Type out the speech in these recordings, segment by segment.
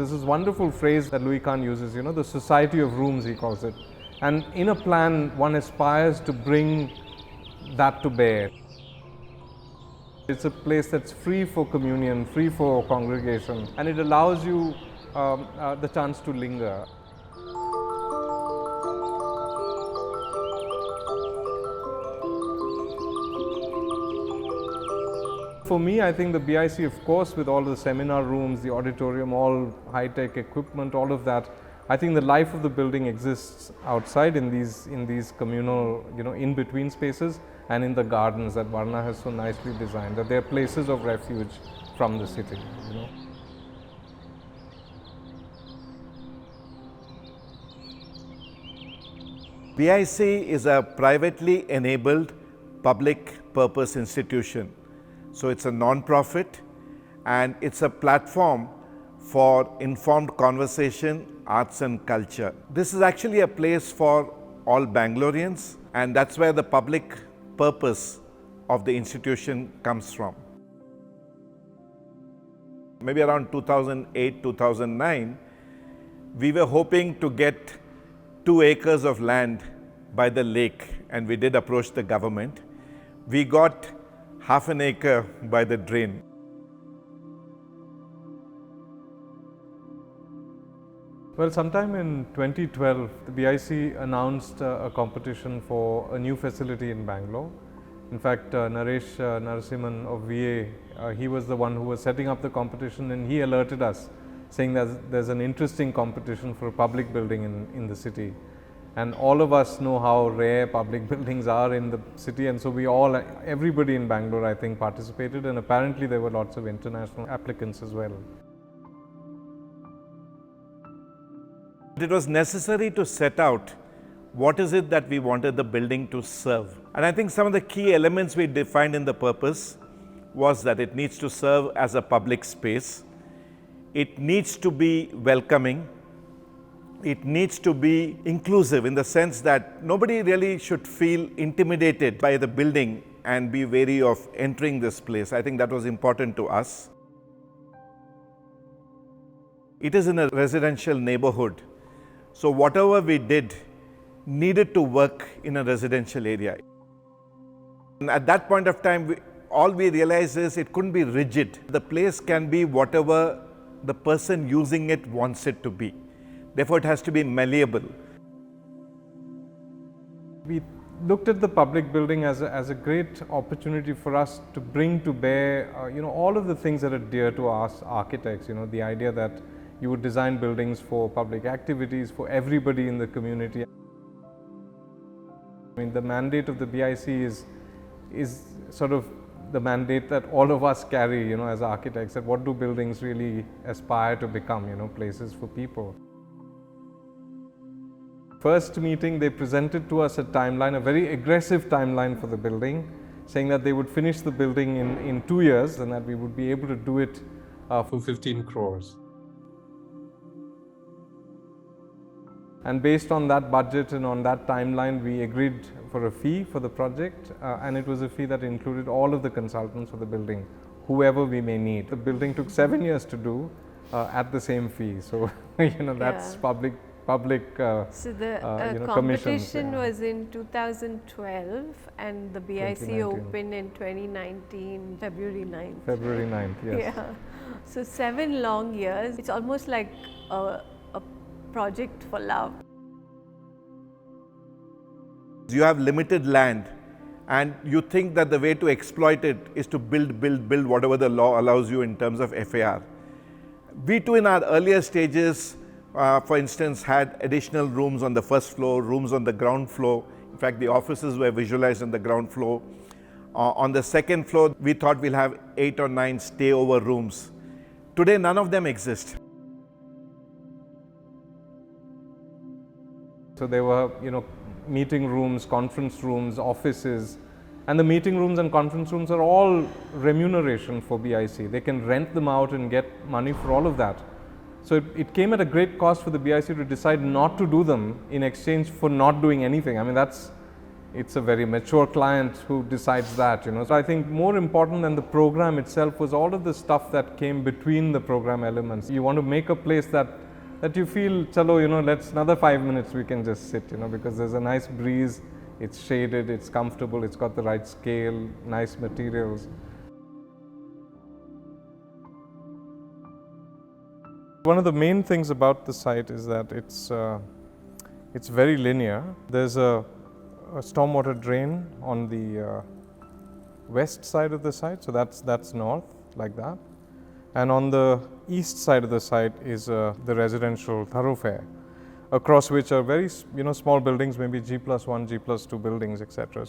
There's this wonderful phrase that Louis Kahn uses, the society of rooms, he calls it. And in a plan, one aspires to bring that to bear. It's a place that's free for communion, free for congregation, and it allows you the chance to linger. For me, I think the BIC, of course, with all the seminar rooms, the auditorium, all high-tech equipment, all of that, I think the life of the building exists outside in these communal, in-between spaces and in the gardens that Varna has so nicely designed, that they are places of refuge from the city. BIC is a privately enabled public purpose institution. So it's a non-profit and it's a platform for informed conversation, arts and culture. This is actually a place for all Bangaloreans, and that's where the public purpose of the institution comes from. Maybe around 2008, 2009, we were hoping to get 2 acres of land by the lake, and we did approach the government. We got half an acre by the drain. Well, sometime in 2012, the BIC announced a competition for a new facility in Bangalore. In fact, Naresh Narasimhan of VA, he was the one who was setting up the competition, and he alerted us, saying that there's an interesting competition for a public building in the city. And all of us know how rare public buildings are in the city, and so everybody in Bangalore, I think, participated, and apparently there were lots of international applicants as well. It was necessary to set out what is it that we wanted the building to serve. And I think some of the key elements we defined in the purpose was that it needs to serve as a public space. It needs to be welcoming. It needs to be inclusive in the sense that nobody really should feel intimidated by the building and be wary of entering this place. I think that was important to us. It is in a residential neighborhood, so whatever we did needed to work in a residential area. And at that point of time, all we realized is it couldn't be rigid. The place can be whatever the person using it wants it to be. Therefore, it has to be malleable. We looked at the public building as a great opportunity for us to bring to bear, all of the things that are dear to us architects. The idea that you would design buildings for public activities, for everybody in the community. I mean, the mandate of the BIC is sort of the mandate that all of us carry, as architects. That what do buildings really aspire to become? Places for people. First meeting, they presented to us a timeline, a very aggressive timeline for the building, saying that they would finish the building in 2 years and that we would be able to do it for 15 crores. And based on that budget and on that timeline, we agreed for a fee for the project, and it was a fee that included all of the consultants for the building, whoever we may need. The building took 7 years to do at the same fee, so that's public. So the competition yeah. was in 2012 and the BIC opened in 2019, February 9th. February 9th, yes. Yeah. So 7 long years. It's almost like a project for love. You have limited land and you think that the way to exploit it is to build whatever the law allows you in terms of FAR. We too in our earlier stages, for instance, had additional rooms on the first floor, rooms on the ground floor. In fact, the offices were visualized on the ground floor. On the second floor, we thought we'll have 8 or 9 stayover rooms. Today, none of them exist. So there were, meeting rooms, conference rooms, offices, and the meeting rooms and conference rooms are all remuneration for BIC. They can rent them out and get money for all of that. So it came at a great cost for the BIC to decide not to do them in exchange for not doing anything. I mean, that's it's a very mature client who decides that, you know. So I think more important than the program itself was all of the stuff that came between the program elements. You want to make a place that you feel, chalo, you know, let's another 5 minutes we can just sit, you know, because there's a nice breeze, it's shaded, it's comfortable, it's got the right scale, nice materials. One of the main things about the site is that it's very linear. There's a stormwater drain on the west side of the site, so that's north, like that. And on the east side of the site is the residential thoroughfare, across which are very, you know, small buildings, maybe G+1, G+2 buildings, etc.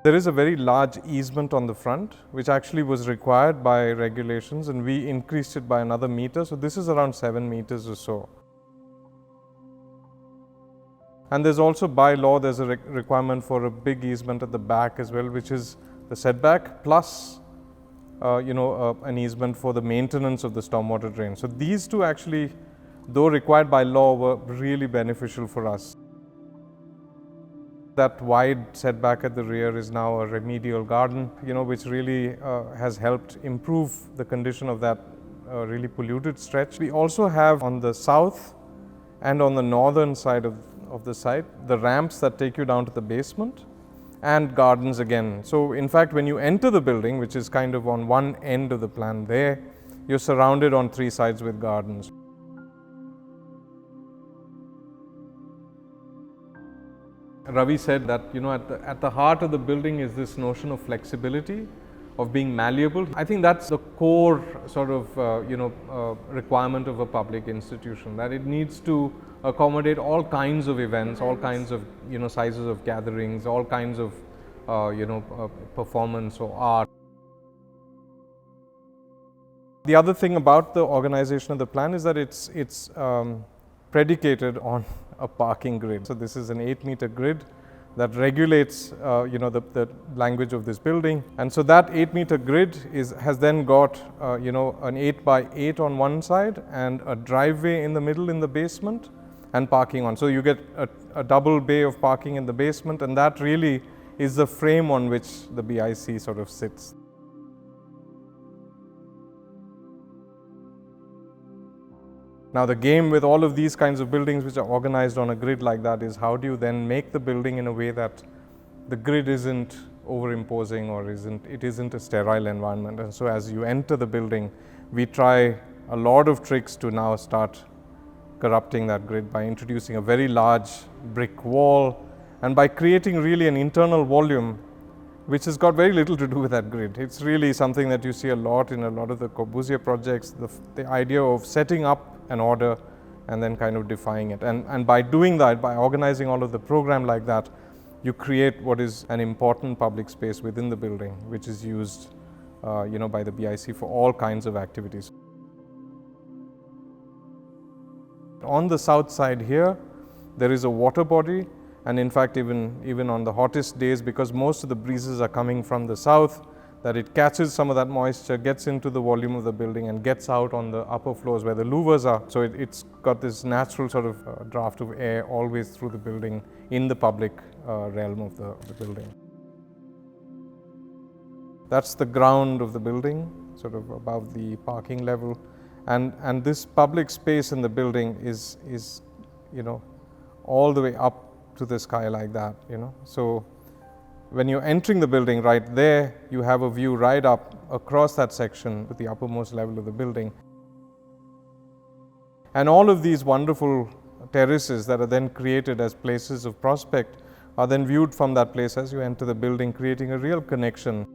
There is a very large easement on the front, which actually was required by regulations, and we increased it by another meter. So this is around 7 meters or so. And there's also, by law, there's a requirement for a big easement at the back as well, which is the setback plus an easement for the maintenance of the stormwater drain. So these two actually, though required by law, were really beneficial for us. That wide setback at the rear is now a remedial garden, you know, which really has helped improve the condition of that really polluted stretch. We also have on the south and on the northern side of the site, the ramps that take you down to the basement, and gardens again. So in fact, when you enter the building, which is kind of on one end of the plan there, you're surrounded on 3 sides with gardens. Ravi said that, you know, at the heart of the building is this notion of flexibility, of being malleable. I think that's the core sort of requirement of a public institution, that it needs to accommodate all kinds of events, all kinds of, you know, sizes of gatherings, all kinds of performance or art. The other thing about the organization of the plan is that it's predicated on a parking grid. So this is an 8-meter grid that regulates the language of this building, and so that 8-meter grid has then got an 8x8 on one side and a driveway in the middle in the basement and parking on. So you get a double bay of parking in the basement, and that really is the frame on which the BIC sort of sits. Now the game with all of these kinds of buildings which are organized on a grid like that is, how do you then make the building in a way that the grid isn't overimposing or it isn't a sterile environment. And so as you enter the building, we try a lot of tricks to now start corrupting that grid by introducing a very large brick wall and by creating really an internal volume which has got very little to do with that grid. It's really something that you see a lot in a lot of the Corbusier projects, the idea of setting up an order and then kind of defying it. And by doing that, by organizing all of the program like that, you create what is an important public space within the building, which is used by the BIC for all kinds of activities. On the south side here, there is a water body, and in fact even on the hottest days, because most of the breezes are coming from the south, that it catches some of that moisture, gets into the volume of the building and gets out on the upper floors where the louvers are. So it's got this natural sort of draft of air always through the building in the public realm of the building. That's the ground of the building, sort of above the parking level. And this public space in the building is all the way up to the sky like that, So when you're entering the building right there, you have a view right up across that section to the uppermost level of the building. And all of these wonderful terraces that are then created as places of prospect are then viewed from that place as you enter the building, creating a real connection.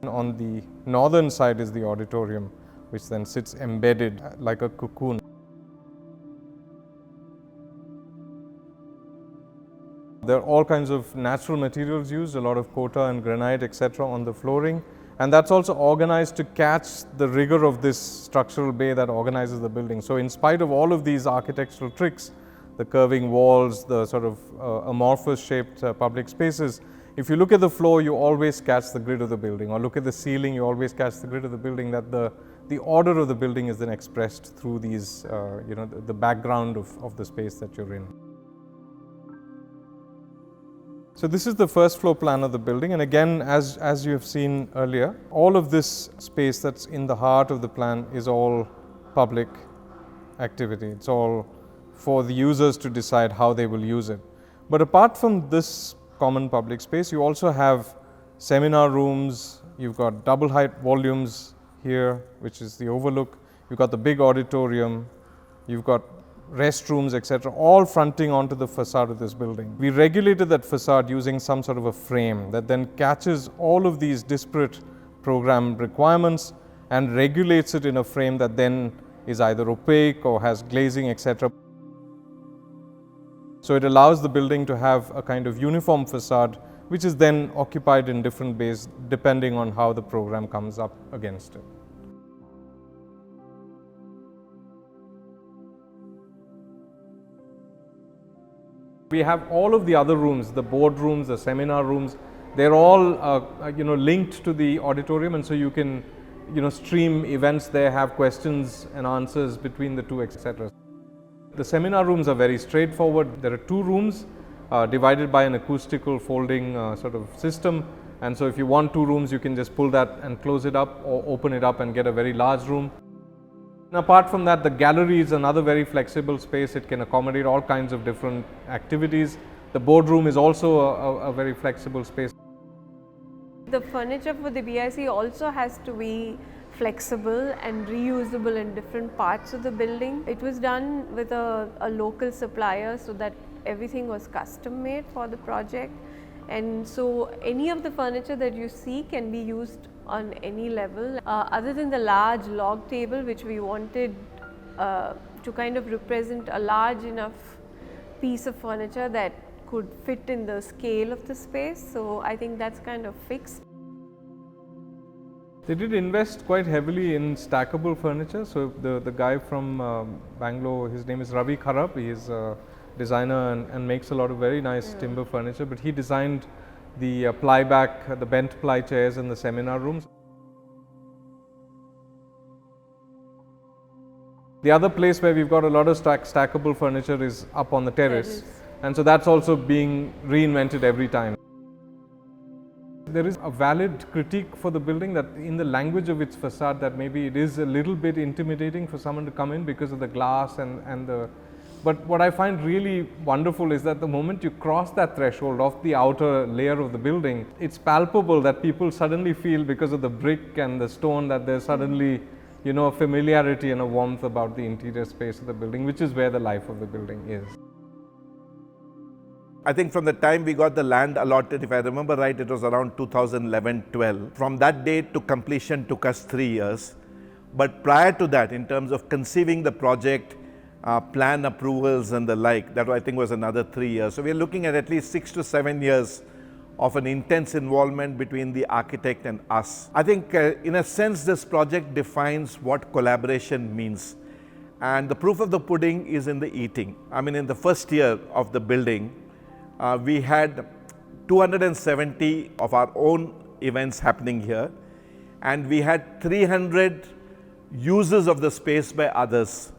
On the northern side is the auditorium, which then sits embedded like a cocoon. There are all kinds of natural materials used, a lot of kota and granite, etc. on the flooring, and that's also organized to catch the rigor of this structural bay that organizes the building. So in spite of all of these architectural tricks, the curving walls, the sort of amorphous shaped public spaces, if you look at the floor, you always catch the grid of the building, or look at the ceiling, you always catch the grid of the building, that the the order of the building is then expressed through these, the background of the space that you're in. So this is the first floor plan of the building, and again, as you have seen earlier, all of this space that's in the heart of the plan is all public activity. It's all for the users to decide how they will use it. But apart from this common public space, you also have seminar rooms, you've got double height volumes here, which is the overlook, you've got the big auditorium, you've got restrooms, etc., all fronting onto the facade of this building. We regulated that facade using some sort of a frame that then catches all of these disparate program requirements and regulates it in a frame that then is either opaque or has glazing, etc. So it allows the building to have a kind of uniform facade, which is then occupied in different bays depending on how the program comes up against it. We have all of the other rooms, the board rooms, the seminar rooms, they're all linked to the auditorium, and so you can stream events there, have questions and answers between the two, etc. The seminar rooms are very straightforward. There are two rooms divided by an acoustical folding sort of system, and so if you want two rooms, you can just pull that and close it up or open it up and get a very large room. And apart from that, the gallery is another very flexible space. It can accommodate all kinds of different activities. The boardroom is also a very flexible space. The furniture for the BIC also has to be flexible and reusable in different parts of the building. It was done with a local supplier so that everything was custom made for the project, and so any of the furniture that you see can be used on any level, other than the large log table, which we wanted to kind of represent a large enough piece of furniture that could fit in the scale of the space. So I think that's kind of fixed. They did invest quite heavily in stackable furniture. So the guy from Bangalore, his name is Ravi Kharab. He is a designer and makes a lot of very nice timber furniture, but he designed the plyback, the bent ply chairs in the seminar rooms. The other place where we've got a lot of stackable furniture is up on the terrace, and so that's also being reinvented every time. There is a valid critique for the building that in the language of its facade that maybe it is a little bit intimidating for someone to come in because of the glass and the. But what I find really wonderful is that the moment you cross that threshold of the outer layer of the building, it's palpable that people suddenly feel, because of the brick and the stone, that there's suddenly, a familiarity and a warmth about the interior space of the building, which is where the life of the building is. I think from the time we got the land allotted, if I remember right, it was around 2011-12. From that date to completion took us 3 years. But prior to that, in terms of conceiving the project, plan approvals and the like, that I think was another 3 years. So we are looking at least 6 to 7 years of an intense involvement between the architect and us. I think in a sense this project defines what collaboration means. And the proof of the pudding is in the eating. I mean, in the first year of the building, we had 270 of our own events happening here, and we had 300 uses of the space by others.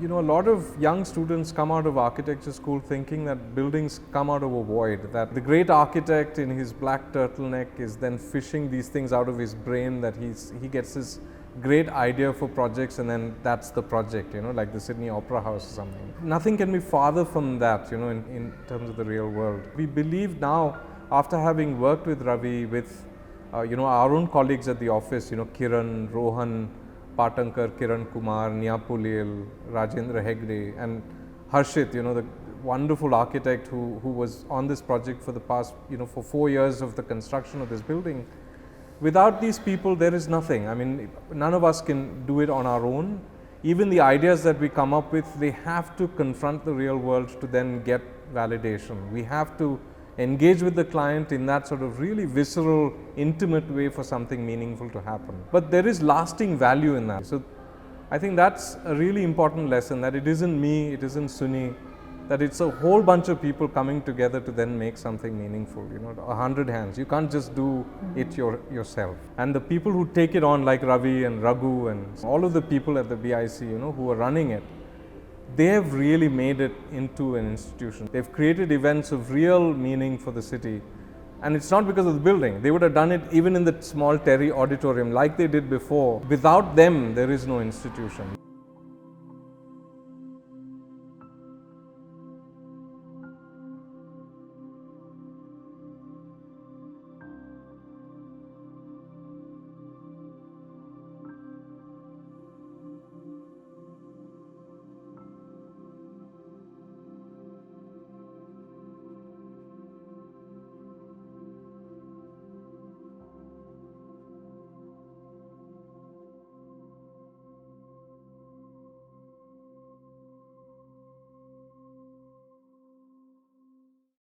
A lot of young students come out of architecture school thinking that buildings come out of a void, that the great architect in his black turtleneck is then fishing these things out of his brain, that he gets this great idea for projects and then that's the project, like the Sydney Opera House or something. Nothing can be farther from that, in terms of the real world. We believe now, after having worked with Ravi, with our own colleagues at the office, Kiran, Rohan, Patankar, Kiran Kumar, Nyapulil, Rajendra Hegde, and Harshit, the wonderful architect who was on this project for the past, for 4 years of the construction of this building. Without these people, there is nothing. I mean, none of us can do it on our own. Even the ideas that we come up with, they have to confront the real world to then get validation. We have to engage with the client in that sort of really visceral, intimate way for something meaningful to happen. But there is lasting value in that. So I think that's a really important lesson, that it isn't me, it isn't Suni, that it's a whole bunch of people coming together to then make something meaningful. 100 hands. You can't just do it yourself. And the people who take it on, like Ravi and Raghu and all of the people at the BIC, who are running it, they have really made it into an institution. They've created events of real meaning for the city. And it's not because of the building. They would have done it even in the small Terry auditorium like they did before. Without them, there is no institution.